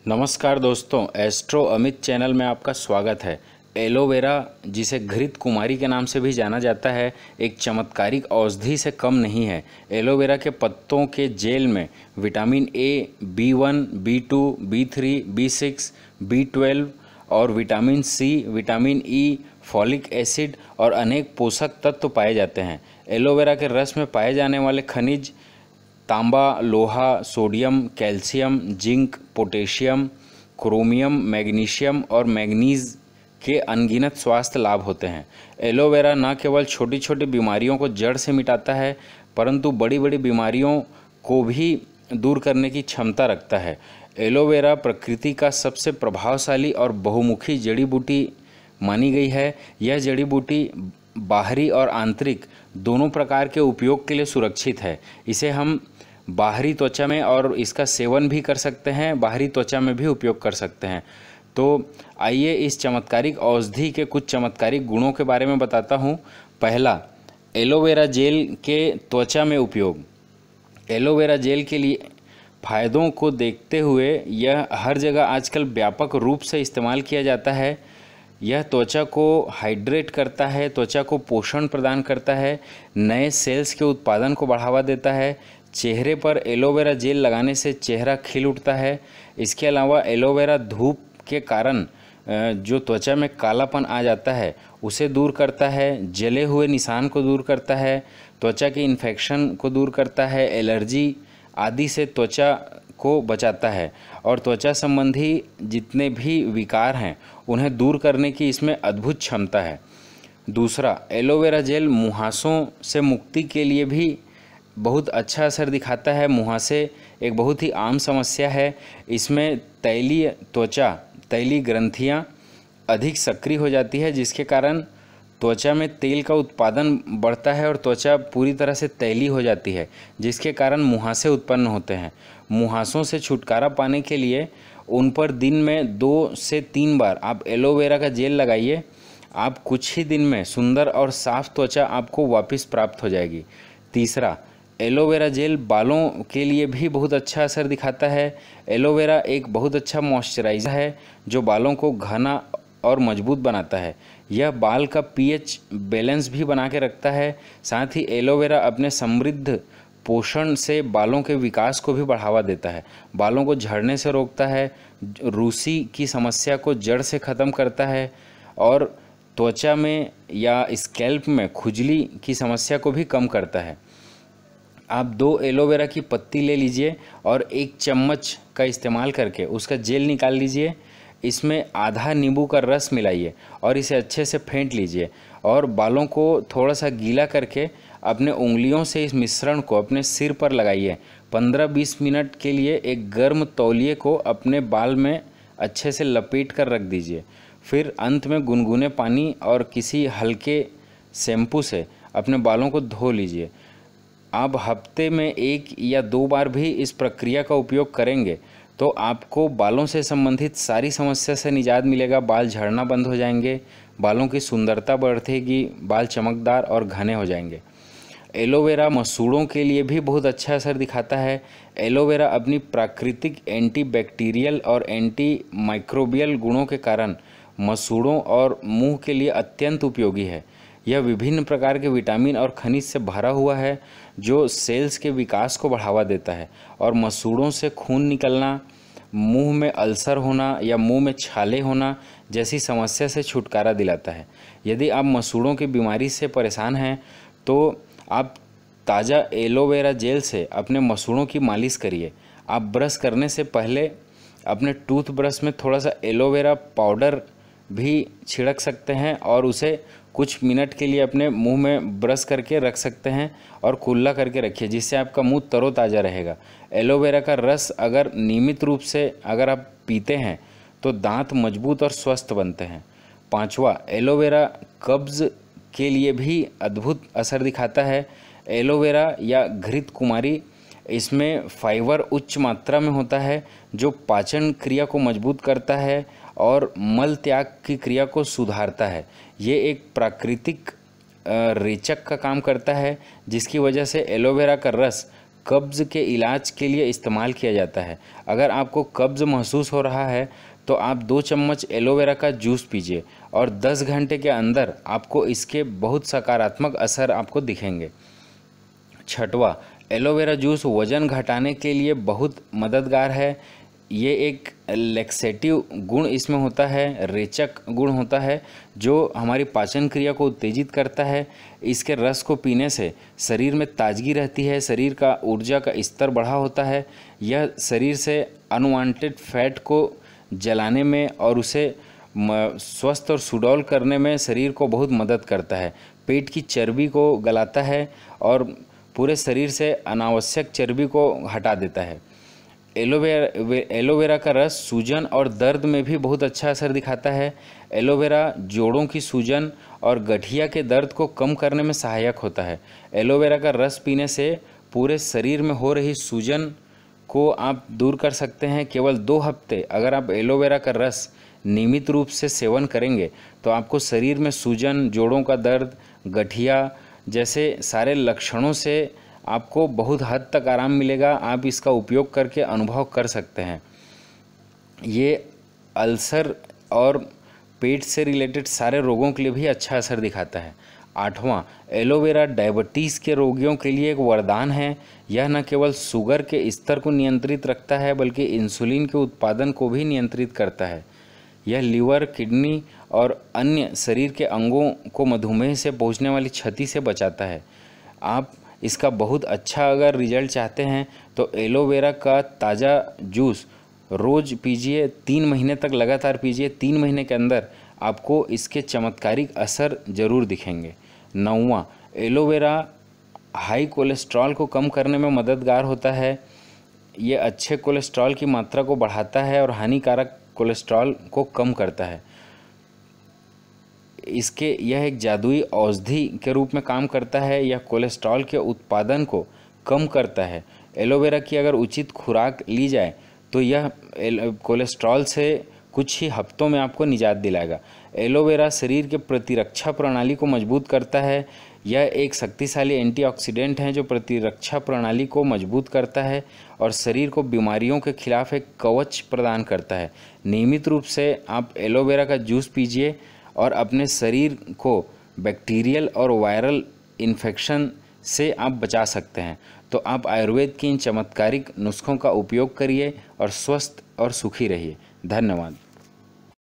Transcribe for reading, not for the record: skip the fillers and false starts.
नमस्कार दोस्तों, astro Amit channel में आपका स्वागत है। एलोवेरा, जिसे घृत कुमारी के नाम से भी जाना जाता है, एक चमत्कारिक औषधि से कम नहीं है। एलोवेरा के पत्तों के जेल में vitamin A, B1, B2, B3, B6, B12 और vitamin C, vitamin E, folic acid और अनेक पोषक तत्व पाए जाते हैं। एलोवेरा के रस में पाए जाने वाले खनिज तांबा, लोहा, sodium, calcium, zinc, potassium, chromium, magnesium और मैंगनीज के अनगिनत स्वास्थ्य लाभ होते हैं। एलोवेरा न केवल छोटी छोटी बीमारियों को जड़ से मिटाता है, परंतु बड़ी बड़ी बीमारियों को भी दूर करने की क्षमता रखता है। एलोवेरा प्रकृति का सबसे प्रभावशाली और बहुमुखी जड़ी बूटी मानी गई है। यह जड़ी बूटी बाहरी और आंतरिक दोनों प्रकार के उपयोग के लिए सुरक्षित है। इसे हम बाहरी त्वचा में और इसका सेवन भी कर सकते हैं, बाहरी त्वचा में भी उपयोग कर सकते हैं। तो आइए इस चमत्कारिक औषधि के कुछ चमत्कारिक गुणों के बारे में बताता हूँ। पहला, एलोवेरा जेल के त्वचा में उपयोग। एलोवेरा जेल के लिए फ़ायदों को देखते हुए यह हर जगह आजकल व्यापक रूप से इस्तेमाल किया जाता है। यह त्वचा को हाइड्रेट करता है, त्वचा को पोषण प्रदान करता है, नए सेल्स के उत्पादन को बढ़ावा देता है। चेहरे पर एलोवेरा जेल लगाने से चेहरा खिल उठता है। इसके अलावा एलोवेरा धूप के कारण जो त्वचा में कालापन आ जाता है उसे दूर करता है, जले हुए निशान को दूर करता है, त्वचा के इन्फेक्शन को दूर करता है, एलर्जी आदि से त्वचा को बचाता है और त्वचा संबंधी जितने भी विकार हैं उन्हें दूर करने की इसमें अद्भुत क्षमता है। दूसरा, एलोवेरा जेल मुहासों से मुक्ति के लिए भी बहुत अच्छा असर दिखाता है। मुहासे एक बहुत ही आम समस्या है। इसमें तैलीय त्वचा, तैलीय ग्रंथियां अधिक सक्रिय हो जाती है, जिसके कारण त्वचा में तेल का उत्पादन बढ़ता है और त्वचा पूरी तरह से तैलीय हो जाती है, जिसके कारण मुहासे उत्पन्न होते हैं। मुहासों से छुटकारा पाने के लिए उन पर दिन में 2 से 3 बार आप एलोवेरा का जेल लगाइए। आप कुछ ही दिन में सुंदर और साफ त्वचा आपको वापस प्राप्त हो जाएगी। तीसरा, एलोवेरा जेल बालों के लिए भी बहुत अच्छा असर दिखाता है। एलोवेरा एक बहुत अच्छा मॉइस्चराइज़र है जो बालों को घना और मजबूत बनाता है। यह बाल का पीएच बैलेंस भी बना के रखता है। साथ ही एलोवेरा अपने समृद्ध पोषण से बालों के विकास को भी बढ़ावा देता है, बालों को झड़ने से रोकता है, रूसी की समस्या को जड़ से ख़त्म करता है और त्वचा में या स्कैल्प में खुजली की समस्या को भी कम करता है। आप 2 एलोवेरा की पत्ती ले लीजिए और 1 चम्मच का इस्तेमाल करके उसका जेल निकाल लीजिए। इसमें आधा नींबू का रस मिलाइए और इसे अच्छे से फेंट लीजिए और बालों को थोड़ा सा गीला करके अपने उंगलियों से इस मिश्रण को अपने सिर पर लगाइए। 15-20 मिनट के लिए एक गर्म तौलिए को अपने बाल में अच्छे से लपेट कर रख दीजिए। फिर अंत में गुनगुने पानी और किसी हल्के शैम्पू से अपने बालों को धो लीजिए। आप हफ्ते में 1 या 2 बार भी इस प्रक्रिया का उपयोग करेंगे तो आपको बालों से संबंधित सारी समस्या से निजात मिलेगा। बाल झड़ना बंद हो जाएंगे, बालों की सुंदरता बढ़ेगी, बाल चमकदार और घने हो जाएंगे। एलोवेरा मसूड़ों के लिए भी बहुत अच्छा असर दिखाता है। एलोवेरा अपनी प्राकृतिक एंटीबैक्टीरियल और एंटी माइक्रोबियल गुणों के कारण मसूड़ों और मुंह के लिए अत्यंत उपयोगी है। यह विभिन्न प्रकार के विटामिन और खनिज से भरा हुआ है जो सेल्स के विकास को बढ़ावा देता है और मसूड़ों से खून निकलना, मुंह में अल्सर होना या मुंह में छाले होना जैसी समस्या से छुटकारा दिलाता है। यदि आप मसूड़ों की बीमारी से परेशान हैं तो आप ताज़ा एलोवेरा जेल से अपने मसूड़ों की मालिश करिए। आप ब्रश करने से पहले अपने टूथब्रश में थोड़ा सा एलोवेरा पाउडर भी छिड़क सकते हैं और उसे कुछ मिनट के लिए अपने मुंह में ब्रश करके रख सकते हैं और कुल्ला करके रखिए, जिससे आपका मुंह तरोताज़ा रहेगा। एलोवेरा का रस अगर नियमित रूप से अगर आप पीते हैं तो दांत मजबूत और स्वस्थ बनते हैं। 5वां, एलोवेरा कब्ज़ के लिए भी अद्भुत असर दिखाता है। एलोवेरा या घृत कुमारी, इसमें फाइबर उच्च मात्रा में होता है जो पाचन क्रिया को मजबूत करता है और मल त्याग की क्रिया को सुधारता है। ये एक प्राकृतिक रेचक का काम करता है, जिसकी वजह से एलोवेरा का रस कब्ज़ के इलाज के लिए इस्तेमाल किया जाता है। अगर आपको कब्ज़ महसूस हो रहा है तो आप 2 चम्मच एलोवेरा का जूस पीजिए और 10 घंटे के अंदर आपको इसके बहुत सकारात्मक असर आपको दिखेंगे। छठवां, एलोवेरा जूस वज़न घटाने के लिए बहुत मददगार है। ये एक लैक्सेटिव गुण इसमें होता है, रेचक गुण होता है जो हमारी पाचन क्रिया को उत्तेजित करता है। इसके रस को पीने से शरीर में ताजगी रहती है, शरीर का ऊर्जा का स्तर बढ़ा होता है। यह शरीर से अनवांटेड फैट को जलाने में और उसे स्वस्थ और सुडौल करने में शरीर को बहुत मदद करता है। पेट की चर्बी को गलाता है और पूरे शरीर से अनावश्यक चर्बी को हटा देता है। एलोवेरा का रस सूजन और दर्द में भी बहुत अच्छा असर दिखाता है। एलोवेरा जोड़ों की सूजन और गठिया के दर्द को कम करने में सहायक होता है। एलोवेरा का रस पीने से पूरे शरीर में हो रही सूजन को आप दूर कर सकते हैं। केवल 2 हफ्ते अगर आप एलोवेरा का रस नियमित रूप से सेवन करेंगे तो आपको शरीर में सूजन, जोड़ों का दर्द, गठिया जैसे सारे लक्षणों से आपको बहुत हद तक आराम मिलेगा। आप इसका उपयोग करके अनुभव कर सकते हैं। ये अल्सर और पेट से रिलेटेड सारे रोगों के लिए भी अच्छा असर दिखाता है। 8वां, एलोवेरा डायबिटीज़ के रोगियों के लिए एक वरदान है। यह न केवल शुगर के स्तर को नियंत्रित रखता है बल्कि इंसुलिन के उत्पादन को भी नियंत्रित करता है। यह लीवर, किडनी और अन्य शरीर के अंगों को मधुमेह से पहुंचने वाली क्षति से बचाता है। आप इसका बहुत अच्छा अगर रिजल्ट चाहते हैं तो एलोवेरा का ताज़ा जूस रोज़ पीजिए, 3 महीने तक लगातार पीजिए। 3 महीने के अंदर आपको इसके चमत्कारिक असर ज़रूर दिखेंगे। 9वां, एलोवेरा हाई कोलेस्ट्रॉल को कम करने में मददगार होता है। ये अच्छे कोलेस्ट्रॉल की मात्रा को बढ़ाता है और हानिकारक कोलेस्ट्रॉल को कम करता है। यह एक जादुई औषधि के रूप में काम करता है। यह कोलेस्ट्रॉल के उत्पादन को कम करता है। एलोवेरा की अगर उचित खुराक ली जाए तो यह कोलेस्ट्रॉल से कुछ ही हफ्तों में आपको निजात दिलाएगा। एलोवेरा शरीर के प्रतिरक्षा प्रणाली को मजबूत करता है। यह एक शक्तिशाली एंटीऑक्सीडेंट है जो प्रतिरक्षा प्रणाली को मजबूत करता है और शरीर को बीमारियों के खिलाफ एक कवच प्रदान करता है। नियमित रूप से आप एलोवेरा का जूस पीजिए और अपने शरीर को बैक्टीरियल और वायरल इन्फेक्शन से आप बचा सकते हैं। तो आप आयुर्वेद की इन चमत्कारिक नुस्खों का उपयोग करिए और स्वस्थ और सुखी रहिए। धन्यवाद।